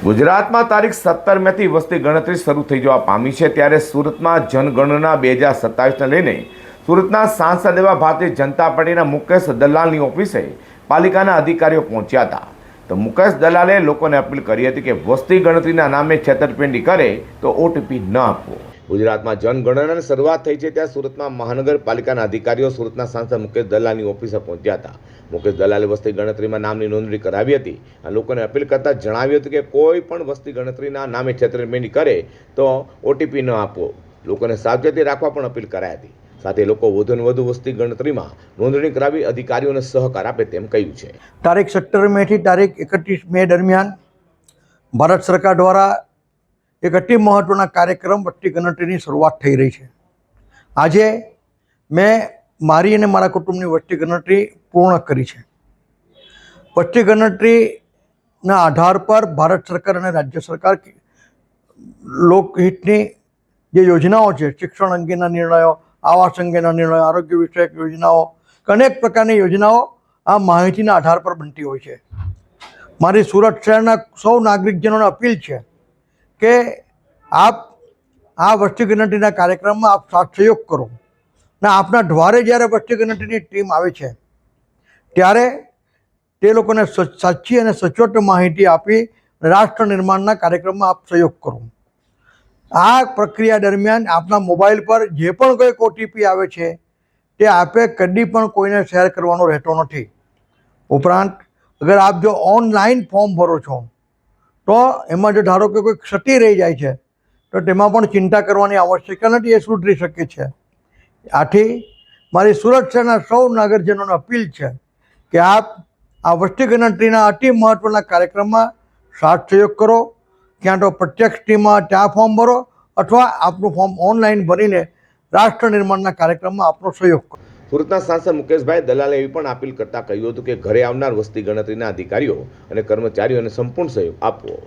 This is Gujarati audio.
ગુજરાતમાં તારીખ 17 મેથી વસ્તી ગણતરી શરૂ થઈ જવા પામી છે, ત્યારે સુરતમાં જનગણના 2027ને લઈને સુરતના સાંસદ એવા ભારતીય જનતા પાર્ટીના મુકેશ દલાલની ઓફિસે પાલિકાના અધિકારીઓ પહોંચ્યા હતા. તો મુકેશ દલાલે લોકોને અપીલ કરી હતી કે વસ્તી ગણતરીના નામે છેતરપિંડી કરે તો ઓટીપી ન આપવો. ગુજરાતમાં જનગણનાની શરૂઆત થઈ છે, ત્યાં સુરતમાં મહાનગરપાલિકાના અધિકારીઓ સુરતના સાંસદ મુકેશ દલાલની ઓફિસે પહોંચ્યા હતા. મુકેશ દલાલે વસ્તી ગણતરીમાં નામની નોંધણી કરાવી હતી અને લોકોને અપીલ કરતા જણાવ્યું હતું કે કોઈ પણ વસ્તી ગણતરીના નામે છેતરપિંડી કરે તો ઓટીપી ન આપવો. લોકોને સાવચેતી રાખવા પણ અપીલ કરાઈ હતી. સાથે લોકો વધુને વધુ વસ્તી ગણતરીમાં નોંધણી કરાવી અધિકારીઓને સહકાર આપે તેમ કહ્યું છે. તારીખ 17 મેથી તારીખ 31 મે દરમિયાન ભારત સરકાર દ્વારા એક અતિ મહત્ત્વના કાર્યક્રમ વસ્તી ગણતરીની શરૂઆત થઈ રહી છે. આજે મેં મારી અને મારા કુટુંબની વસ્તી ગણતરી પૂર્ણ કરી છે. વસ્તી ગણતરીના આધાર પર ભારત સરકાર અને રાજ્ય સરકાર લોકહિતની જે યોજનાઓ છે, શિક્ષણ અંગેના નિર્ણયો, આવાસ અંગેના નિર્ણયો, આરોગ્ય વિષયક યોજનાઓ, અનેક પ્રકારની યોજનાઓ આ માહિતીના આધાર પર બનતી હોય છે. મારી સુરત શહેરના સૌ નાગરિકજનોને અપીલ છે કે આપ આ વસ્તી ગણતરીના કાર્યક્રમમાં આપ સાથ સહયોગ કરો ને આપના દ્વારે જ્યારે વસ્તી ગણતરીની ટીમ આવે છે ત્યારે તે લોકોને સાચી અને સચોટ માહિતી આપી રાષ્ટ્ર નિર્માણના કાર્યક્રમમાં આપ સહયોગ કરો. આ પ્રક્રિયા દરમિયાન આપના મોબાઈલ પર જે પણ કોઈ ઓટીપી આવે છે તે આપે કદી પણ કોઈને શેર કરવાનો રહેતો નથી. ઉપરાંત અગર આપ જો ઓનલાઈન ફોર્મ ભરો છો તો એમાં જો ધારો કે કોઈ ક્ષતિ રહી જાય છે તો તેમાં પણ ચિંતા કરવાની આવશ્યકતા નથી, એ સુધરી શકે છે. આથી મારી સુરત શહેરના સૌ નાગરિકજનોને અપીલ છે કે આપ આ વસ્તી ગણતરીના અતિ મહત્ત્વના કાર્યક્રમમાં સાથ સહયોગ કરો. ક્યાં તો પ્રત્યક્ષ ટીમમાં ત્યાં ફોર્મ ભરો અથવા આપનું ફોર્મ ઓનલાઈન ભરીને રાષ્ટ્ર નિર્માણના કાર્યક્રમમાં આપનો સહયોગ કરો. સુરતના સાંસદ મુકેશભાઈ દલાલે એવી પણ અપીલ કરતા કહ્યું હતું કે ઘરે આવનાર વસ્તી ગણતરીના અધિકારીઓ અને કર્મચારીઓને સંપૂર્ણ સહયોગ આપવો.